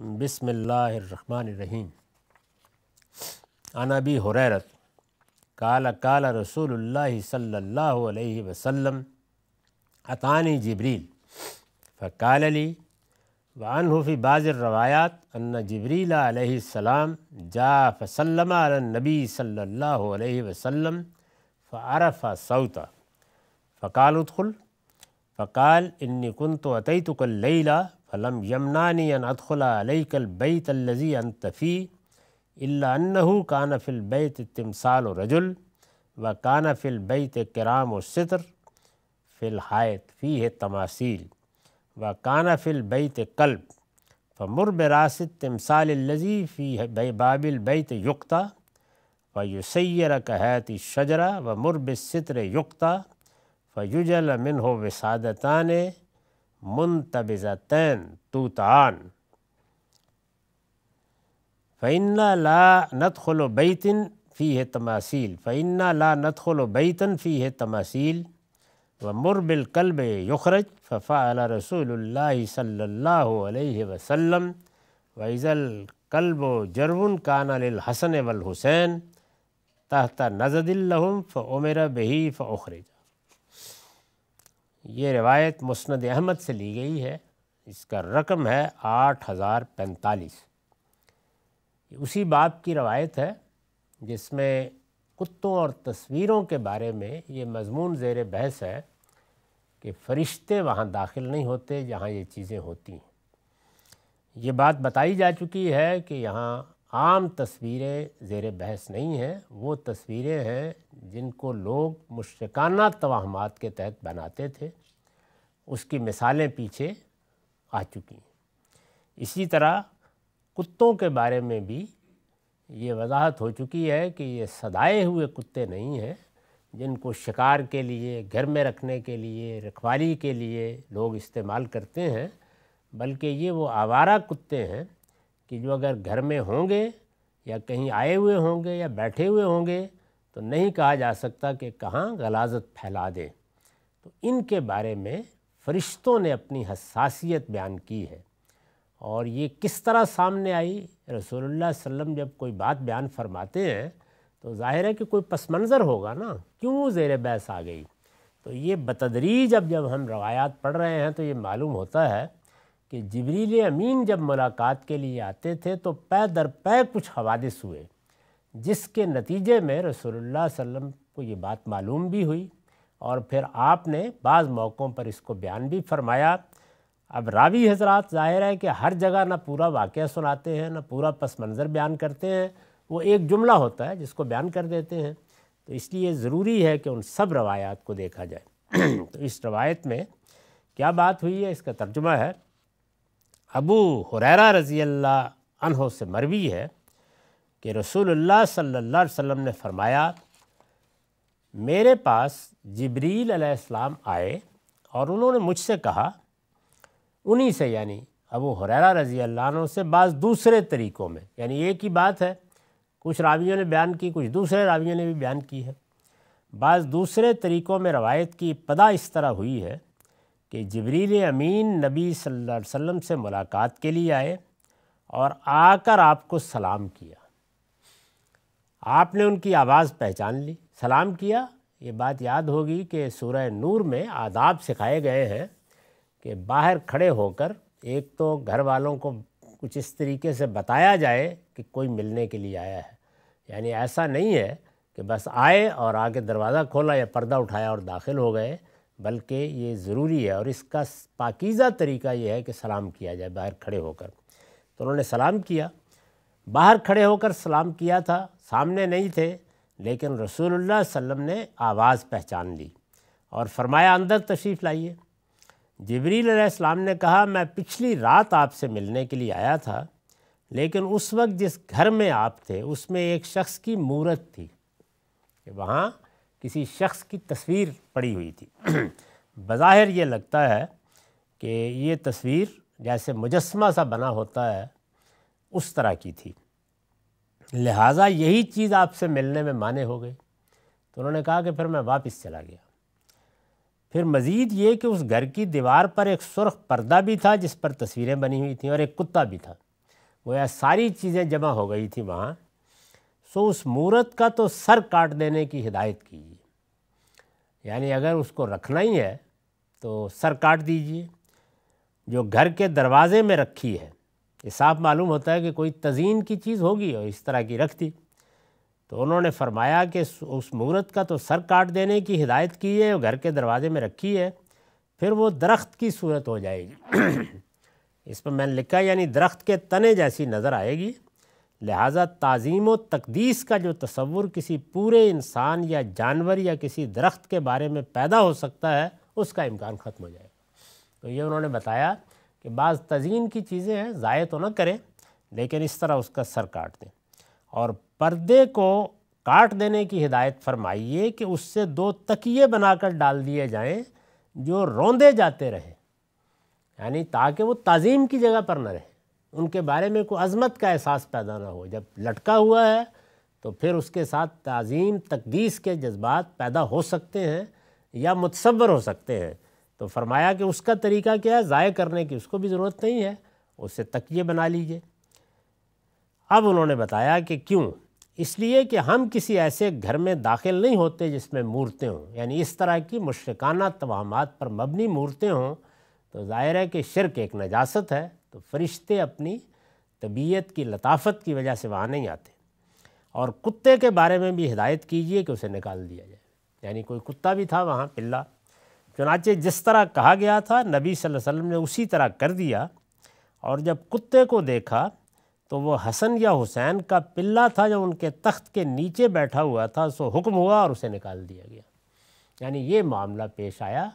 بسم اللہ الرحمن الرحیم۔ عن ابی ہریرہ قال قال رسول اللہ صلی اللہ علیہ وسلم اتانی جبریل فقال لی وعنہ فی بعض الروایات ان جبریل علیہ السلام جاء فسلم علی النبی صلی اللہ علیہ وسلم فعرف صوتا فقال ادخل فقال انی کنت اتیتک اللیلہ فلم یمنانی ان ادخل علیک البیت الذی انت فیہ الا انہ کان فی البیت تمثال رجل وکان فی البیت کرام الستر فی الحائط فیہ تماثیل وکان فی البیت کلب فمر براس التمثال الذی فی باب البیت یقطع فیسیر کہیت الشجرہ ومر بالستر یقطع فیجل منہ وسادتان منتبذتین توتعان فإنا لا ندخل بیت فیہ تماثیل فإنا لا ندخل بیتا فیہ تماثیل ومر بالکلب یخرج ففعل رسول اللہ صلی اللہ علیہ وسلم وإذا الکلب جرو کان للحسن والحسین تحت نزد لہم فأمر بہ فأخرج۔ یہ روایت مسند احمد سے لی گئی ہے، اس کا رقم ہے 8045۔ اسی باب کی روایت ہے جس میں کتوں اور تصویروں کے بارے میں یہ مضمون زیر بحث ہے کہ فرشتے وہاں داخل نہیں ہوتے جہاں یہ چیزیں ہوتی ہیں۔ یہ بات بتائی جا چکی ہے کہ یہاں عام تصویریں زیر بحث نہیں ہیں، وہ تصویریں ہیں جن کو لوگ مشرکانہ توہمات کے تحت بناتے تھے، اس کی مثالیں پیچھے آ چکی ہیں۔ اسی طرح کتوں کے بارے میں بھی یہ وضاحت ہو چکی ہے کہ یہ صدائے ہوئے کتے نہیں ہیں جن کو شکار کے لیے، گھر میں رکھنے کے لیے، رکھوالی کے لیے لوگ استعمال کرتے ہیں، بلکہ یہ وہ آوارہ کتے ہیں کہ جو اگر گھر میں ہوں گے یا کہیں آئے ہوئے ہوں گے یا بیٹھے ہوئے ہوں گے تو نہیں کہا جا سکتا کہ کہاں غلاظت پھیلا دیں۔ تو ان کے بارے میں فرشتوں نے اپنی حساسیت بیان کی ہے، اور یہ کس طرح سامنے آئی؟ رسول اللہ صلی اللہ علیہ وسلم جب کوئی بات بیان فرماتے ہیں تو ظاہر ہے کہ کوئی پس منظر ہوگا نا، کیوں زیر بحث آ گئی؟ تو یہ بتدریج جب ہم روایات پڑھ رہے ہیں تو یہ معلوم ہوتا ہے کہ جبریل امین جب ملاقات کے لیے آتے تھے تو پے در پے کچھ حوادث ہوئے، جس کے نتیجے میں رسول اللہ صلی اللہ علیہ وسلم کو یہ بات معلوم بھی ہوئی، اور پھر آپ نے بعض موقعوں پر اس کو بیان بھی فرمایا۔ اب راوی حضرات ظاہر ہے کہ ہر جگہ نہ پورا واقعہ سناتے ہیں، نہ پورا پس منظر بیان کرتے ہیں، وہ ایک جملہ ہوتا ہے جس کو بیان کر دیتے ہیں، تو اس لیے ضروری ہے کہ ان سب روایات کو دیکھا جائے۔ تو اس روایت میں کیا بات ہوئی ہے، اس کا ترجمہ ہے۔ ابو ہریرہ رضی اللہ عنہ سے مروی ہے کہ رسول اللہ صلی اللہ علیہ وسلم نے فرمایا، میرے پاس جبریل علیہ السلام آئے اور انہوں نے مجھ سے کہا، انہی سے یعنی ابو ہریرہ رضی اللہ عنہ سے بعض دوسرے طریقوں میں، یعنی ایک ہی بات ہے، کچھ راویوں نے بیان کی، کچھ دوسرے راویوں نے بھی بیان کی ہے، بعض دوسرے طریقوں میں روایت کی ابتدا اس طرح ہوئی ہے کہ جبریل امین نبی صلی اللہ علیہ وسلم سے ملاقات کے لیے آئے اور آ کر آپ کو سلام کیا۔ آپ نے ان کی آواز پہچان لی، سلام کیا۔ یہ بات یاد ہوگی کہ سورہ نور میں آداب سکھائے گئے ہیں کہ باہر کھڑے ہو کر ایک تو گھر والوں کو کچھ اس طریقے سے بتایا جائے کہ کوئی ملنے کے لیے آیا ہے، یعنی ایسا نہیں ہے کہ بس آئے اور آ کے دروازہ کھولا یا پردہ اٹھایا اور داخل ہو گئے، بلکہ یہ ضروری ہے، اور اس کا پاکیزہ طریقہ یہ ہے کہ سلام کیا جائے باہر کھڑے ہو کر۔ تو انہوں نے سلام کیا، باہر کھڑے ہو کر سلام کیا تھا، سامنے نہیں تھے، لیکن رسول اللہ صلی اللہ علیہ وسلم نے آواز پہچان لی اور فرمایا اندر تشریف لائیے۔ جبریل علیہ السلام نے کہا، میں پچھلی رات آپ سے ملنے کے لیے آیا تھا، لیکن اس وقت جس گھر میں آپ تھے اس میں ایک شخص کی مورت تھی، کہ وہاں کسی شخص کی تصویر پڑی ہوئی تھی۔ بظاہر یہ لگتا ہے کہ یہ تصویر جیسے مجسمہ سا بنا ہوتا ہے اس طرح کی تھی، لہٰذا یہی چیز آپ سے ملنے میں مانع ہو گئی۔ تو انہوں نے کہا کہ پھر میں واپس چلا گیا۔ پھر مزید یہ کہ اس گھر کی دیوار پر ایک سرخ پردہ بھی تھا جس پر تصویریں بنی ہوئی تھیں، اور ایک کتا بھی تھا۔ گویا ساری چیزیں جمع ہو گئی تھیں وہاں، سو اس مورت کا تو سر کاٹ دینے کی ہدایت کیجیے، یعنی اگر اس کو رکھنا ہی ہے تو سر کاٹ دیجیے۔ جو گھر کے دروازے میں رکھی ہے، یہ صاف معلوم ہوتا ہے کہ کوئی تزئین کی چیز ہوگی اور اس طرح کی رکھ دی، تو انہوں نے فرمایا کہ اس مورت کا تو سر کاٹ دینے کی ہدایت کی ہے اور گھر کے دروازے میں رکھی ہے، پھر وہ درخت کی صورت ہو جائے گی اس پر میں نے لکھا یعنی درخت کے تنے جیسی نظر آئے گی، لہٰذا تعظیم و تقدیس کا جو تصور کسی پورے انسان یا جانور یا کسی درخت کے بارے میں پیدا ہو سکتا ہے، اس کا امکان ختم ہو جائے گا۔ تو یہ انہوں نے بتایا کہ بعض تزئین کی چیزیں ہیں، ضائع تو نہ کریں لیکن اس طرح اس کا سر کاٹ دیں، اور پردے کو کاٹ دینے کی ہدایت فرمائیے کہ اس سے 2 تکیے بنا کر ڈال دیے جائیں جو روندے جاتے رہیں، یعنی تاکہ وہ تعظیم کی جگہ پر نہ رہیں، ان کے بارے میں کوئی عظمت کا احساس پیدا نہ ہو۔ جب لٹکا ہوا ہے تو پھر اس کے ساتھ تعظیم تقدیس کے جذبات پیدا ہو سکتے ہیں یا متصور ہو سکتے ہیں، تو فرمایا کہ اس کا طریقہ کیا ہے، ضائع کرنے کی اس کو بھی ضرورت نہیں ہے، اس سے تکیے بنا لیجئے۔ اب انہوں نے بتایا کہ کیوں، اس لیے کہ ہم کسی ایسے گھر میں داخل نہیں ہوتے جس میں مورتیں ہوں، یعنی اس طرح کی مشرکانہ توہمات پر مبنی مورتیں ہوں، تو ظاہر ہے کہ شرک ایک نجاست ہے، تو فرشتے اپنی طبیعت کی لطافت کی وجہ سے وہاں نہیں آتے۔ اور کتے کے بارے میں بھی ہدایت کیجئے کہ اسے نکال دیا جائے، یعنی کوئی کتا بھی تھا وہاں پلہ، چنانچہ جس طرح کہا گیا تھا نبی صلی اللہ علیہ وسلم نے اسی طرح کر دیا، اور جب کتے کو دیکھا تو وہ حسن یا حسین کا پلہ تھا جو ان کے تخت کے نیچے بیٹھا ہوا تھا، سو حکم ہوا اور اسے نکال دیا گیا۔ یعنی یہ معاملہ پیش آیا۔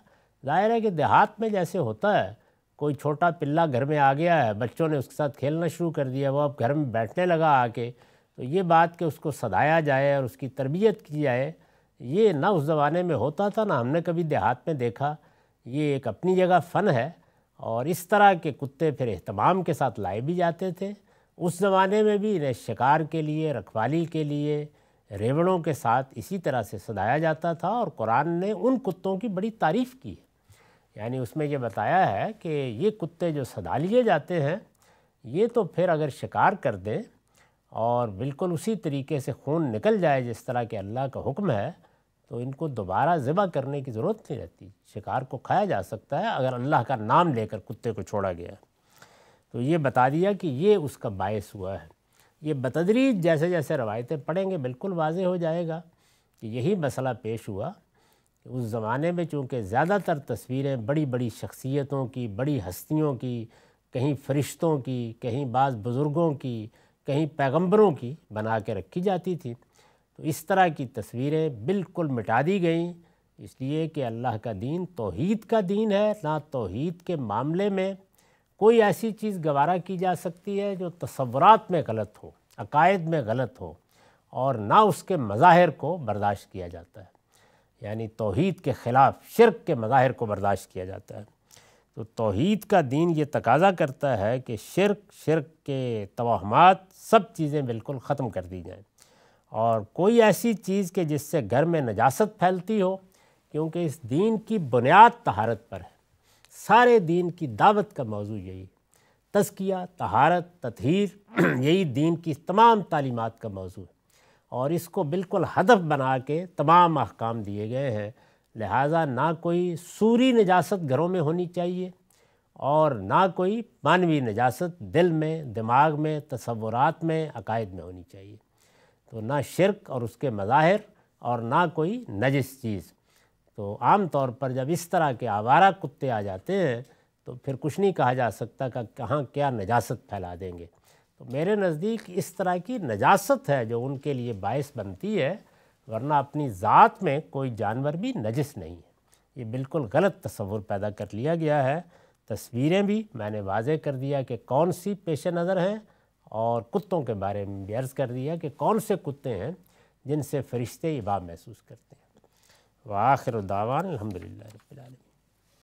ظاہر ہے کہ دیہات میں جیسے ہوتا ہے، کوئی چھوٹا پلہ گھر میں آ گیا ہے، بچوں نے اس کے ساتھ کھیلنا شروع کر دیا، وہ اب گھر میں بیٹھنے لگا آ کے، تو یہ بات کہ اس کو صدایا جائے اور اس کی تربیت کی جائے، یہ نہ اس زمانے میں ہوتا تھا، نہ ہم نے کبھی دیہات میں دیکھا۔ یہ ایک اپنی جگہ فن ہے، اور اس طرح کے کتے پھر اہتمام کے ساتھ لائے بھی جاتے تھے۔ اس زمانے میں بھی انہیں شکار کے لیے، رکھوالی کے لیے ریوڑوں کے ساتھ اسی طرح سے صدایا جاتا تھا، اور قرآن نے ان کتوں کی بڑی تعریف کی ہے۔ یعنی اس میں یہ بتایا ہے کہ یہ کتے جو صدا لیے جاتے ہیں، یہ تو پھر اگر شکار کر دیں اور بالکل اسی طریقے سے خون نکل جائے جس طرح کہ اللہ کا حکم ہے، تو ان کو دوبارہ ذبح کرنے کی ضرورت نہیں رہتی، شکار کو کھایا جا سکتا ہے اگر اللہ کا نام لے کر کتے کو چھوڑا گیا۔ تو یہ بتا دیا کہ یہ اس کا باعث ہوا ہے۔ یہ بتدریج جیسے جیسے روایتیں پڑھیں گے بالکل واضح ہو جائے گا کہ یہی مسئلہ پیش ہوا کہ اس زمانے میں چونکہ زیادہ تر تصویریں بڑی بڑی شخصیتوں کی، بڑی ہستیوں کی، کہیں فرشتوں کی، کہیں بعض بزرگوں کی، کہیں پیغمبروں کی بنا کے رکھی جاتی تھی، تو اس طرح کی تصویریں بالکل مٹا دی گئیں، اس لیے کہ اللہ کا دین توحید کا دین ہے۔ نہ توحید کے معاملے میں کوئی ایسی چیز گوارا کی جا سکتی ہے جو تصورات میں غلط ہو، عقائد میں غلط ہو، اور نہ اس کے مظاہر کو برداشت کیا جاتا ہے، یعنی توحید کے خلاف شرک کے مظاہر کو برداشت کیا جاتا ہے۔ تو توحید کا دین یہ تقاضا کرتا ہے کہ شرک کے توہمات سب چیزیں بالکل ختم کر دی جائیں، اور کوئی ایسی چیز کہ جس سے گھر میں نجاست پھیلتی ہو، کیونکہ اس دین کی بنیاد طہارت پر ہے۔ سارے دین کی دعوت کا موضوع یہی، تزکیہ، طہارت، تطہیر، یہی دین کی تمام تعلیمات کا موضوع ہے، اور اس کو بالکل ہدف بنا کے تمام احکام دیے گئے ہیں۔ لہٰذا نہ کوئی صوری نجاست گھروں میں ہونی چاہیے، اور نہ کوئی معنوی نجاست دل میں، دماغ میں، تصورات میں، عقائد میں ہونی چاہیے۔ تو نہ شرک اور اس کے مظاہر، اور نہ کوئی نجس چیز۔ تو عام طور پر جب اس طرح کے آوارہ کتے آ جاتے ہیں تو پھر کچھ نہیں کہا جا سکتا کہ کہاں کیا نجاست پھیلا دیں گے۔ تو میرے نزدیک اس طرح کی نجاست ہے جو ان کے لیے باعث بنتی ہے، ورنہ اپنی ذات میں کوئی جانور بھی نجس نہیں ہے۔ یہ بالکل غلط تصور پیدا کر لیا گیا ہے۔ تصویریں بھی میں نے واضح کر دیا کہ کون سی پیش نظر ہیں، اور کتوں کے بارے میں بھی عرض کر دیا کہ کون سے کتے ہیں جن سے فرشتے ابا محسوس کرتے ہیں۔ وآخر دعوانا الحمدللہ رب العالمین۔